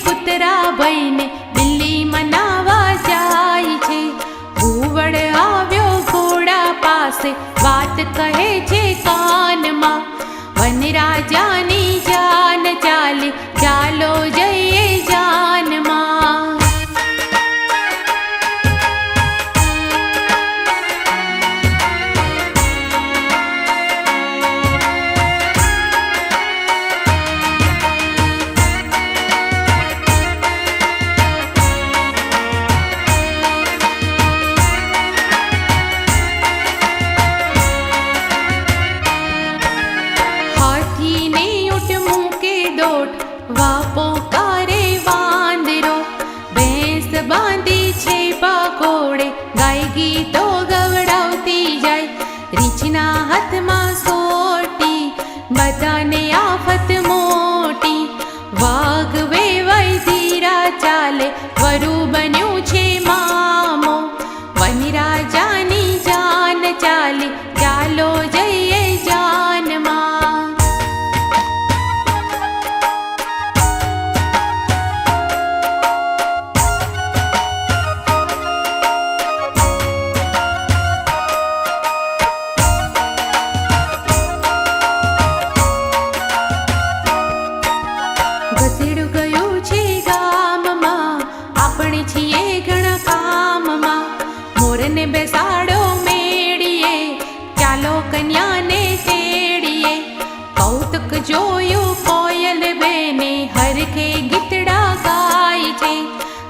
કૂતરા ભઈને બિલ્લી મનાવા જાય છે. ઘુવડ આવ્યો ઘોડા પાસે, વાત કહે છે કાનમાં. વનરાજાની જાન ચાલી, ચાલો જઈએ જાનમાં. વાપો કારે વાંદરો, ભેંસ બાંધી છે પાઘોડે, ગાય ગીતો ગવડાવતી જાય. રીંછના હાથમાં સોટી, બધાને આફત મોટી. વાઘ વેવાય ધીરા ચાલે, વરુ બન્યું છે મામો. વનરાજાની જાન ચાલી, ચાલો જઈએ જાનમાં. ઘસેડું ગયું છે ગામમાં, આપણે છીએ ઘણા કામમાં. મોરને બેસાડો મેળીએ, ચાલો કન્યાને તેડીએ. કૌતુક જોયું કોયલ બેને, હરખે ગીતડા ગાય છે.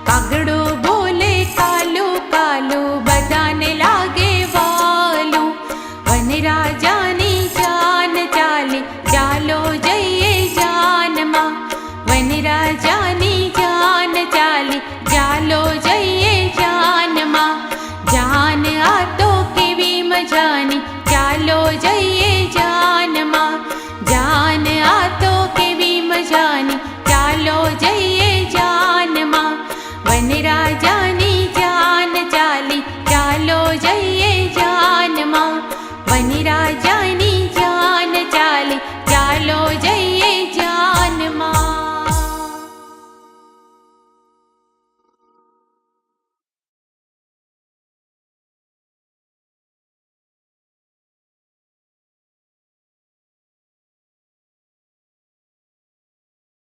કાગડો બોલે કાલું કાલું, બધાને લાગે વાલું. વનરાજાની જાન ચાલી, ચાલો જઈએ જાનમાં. વનરાજાની જાન ચાલી, ચાલો જઈએ જાનમાં. જાન આ તો કેવી મજાની, ચાલો જઈએ જાનમાં. જાન આ તો કેવી મજાની, ચાલો જઈએ જાનમાં. વનરાજા